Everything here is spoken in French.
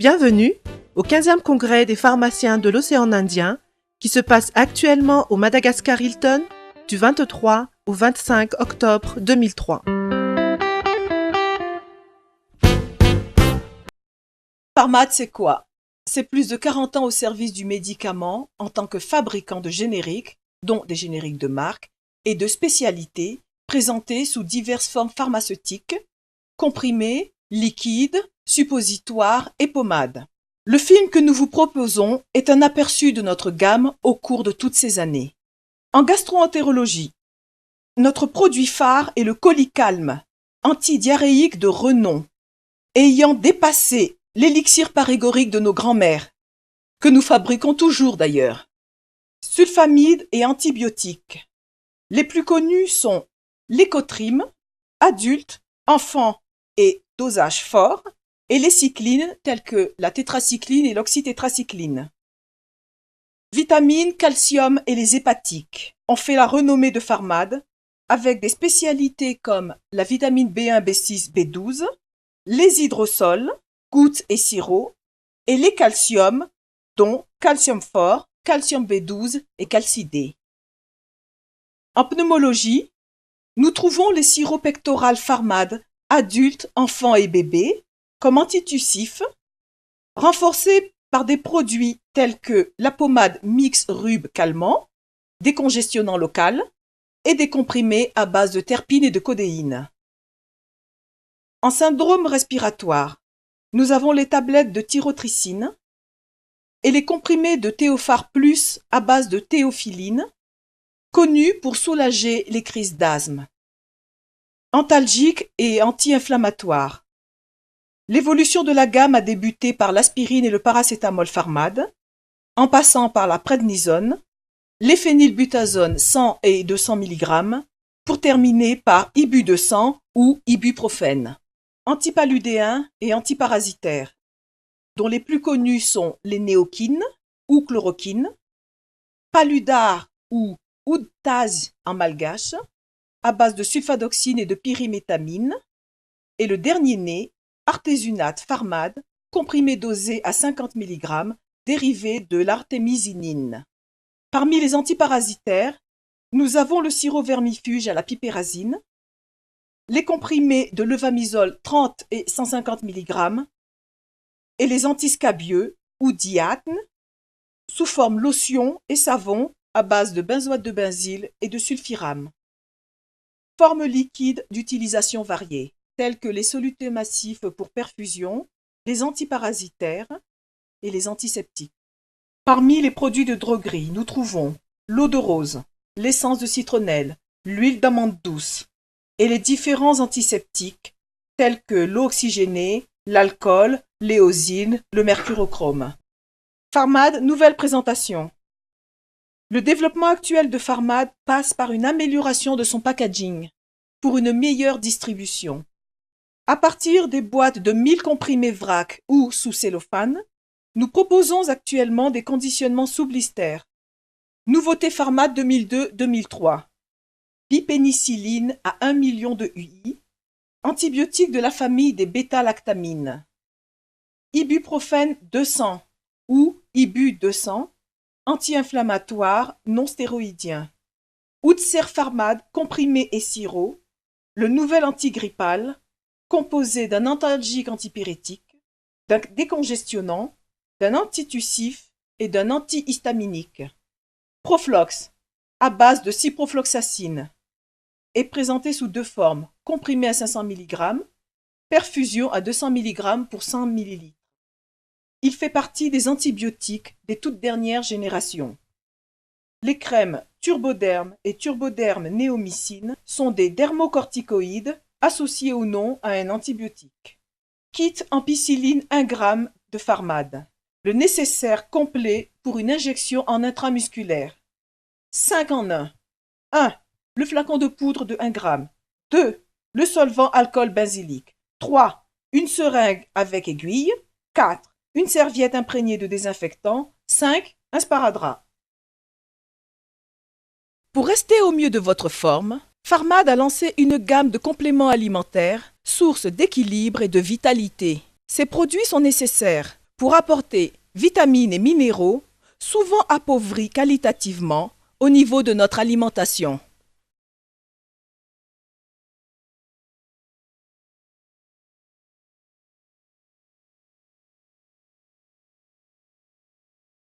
Bienvenue au 15e congrès des pharmaciens de l'océan Indien qui se passe actuellement au Madagascar Hilton du 23 au 25 octobre 2003. Pharmad, c'est quoi? C'est plus de 40 ans au service du médicament en tant que fabricant de génériques, dont des génériques de marque, et de spécialités présentés sous diverses formes pharmaceutiques, comprimés, liquides, suppositoires et pommades. Le film que nous vous proposons est un aperçu de notre gamme au cours de toutes ces années. En gastro-entérologie, notre produit phare est le Colicalm, antidiarrhéique de renom, ayant dépassé l'élixir parégorique de nos grands-mères, que nous fabriquons toujours d'ailleurs. Sulfamides et antibiotiques. Les plus connus sont l'écotrim, adulte, enfant et dosage fort, et les cyclines telles que la tétracycline et l'oxytétracycline. Vitamines, calcium et les hépatiques ont fait la renommée de Pharmad, avec des spécialités comme la vitamine B1, B6, B12, les hydrosols, gouttes et sirops, et les calciums, dont calcium fort, calcium B12 et calcidé. En pneumologie, nous trouvons les sirops pectorales Pharmad, adultes, enfants et bébés, comme antitussifs, renforcés par des produits tels que la pommade mix rub calmant, décongestionnant local, et des comprimés à base de terpines et de codéine. En syndrome respiratoire, nous avons les tablettes de thyrotricine et les comprimés de Théophar Plus à base de théophiline, connus pour soulager les crises d'asthme. Antalgiques et anti-inflammatoires. L'évolution de la gamme a débuté par l'aspirine et le paracétamol Pharmad, en passant par la prednisone, l'éphénylbutazone 100 et 200 mg, pour terminer par ibu-200 ou ibuprofène. Antipaludéens et antiparasitaires, dont les plus connus sont les néokines ou chloroquines, Paludar ou Oudtaz en malgache, à base de sulfadoxine et de pyrimétamine, et le dernier né, artésunate Pharmad, comprimé dosé à 50 mg, dérivé de l'artémisinine. Parmi les antiparasitaires, nous avons le sirop vermifuge à la pipérazine, les comprimés de levamisole 30 et 150 mg, et les antiscabieux ou diatnes, sous forme lotion et savon à base de benzoate de benzyle et de sulfiram. Formes liquides d'utilisation variée, telles que les solutés massifs pour perfusion, les antiparasitaires et les antiseptiques. Parmi les produits de droguerie, nous trouvons l'eau de rose, l'essence de citronnelle, l'huile d'amande douce et les différents antiseptiques tels que l'eau oxygénée, l'alcool, l'éosine, le mercurochrome. Pharmad, nouvelle présentation. Le développement actuel de Pharmad passe par une amélioration de son packaging pour une meilleure distribution. À partir des boîtes de 1000 comprimés vrac ou sous cellophane, nous proposons actuellement des conditionnements sous blister. Nouveauté Pharmad 2002-2003. Bipénicilline à 1 million de UI, antibiotique de la famille des bêta-lactamines. Ibuprofène 200 ou Ibu 200, anti-inflammatoire non stéroïdien. Outser Pharmad, comprimé et sirop, le nouvel antigrippal, composé d'un antalgique antipyrétique, d'un décongestionnant, d'un antitussif et d'un antihistaminique. Proflox, à base de ciprofloxacine, est présenté sous deux formes, comprimé à 500 mg, perfusion à 200 mg pour 100 ml. Il fait partie des antibiotiques des toutes dernières générations. Les crèmes Turboderm et Turboderm néomycine sont des dermocorticoïdes associés ou non à un antibiotique. Kit ampicilline 1 g de Pharmad, le nécessaire complet pour une injection en intramusculaire. 5 en 1. 1. Le flacon de poudre de 1 g. 2. Le solvant alcool benzylique. 3. Une seringue avec aiguille. 4. Une serviette imprégnée de désinfectant. 5. Un sparadrap. Pour rester au mieux de votre forme, Pharmad a lancé une gamme de compléments alimentaires, source d'équilibre et de vitalité. Ces produits sont nécessaires pour apporter vitamines et minéraux, souvent appauvris qualitativement au niveau de notre alimentation.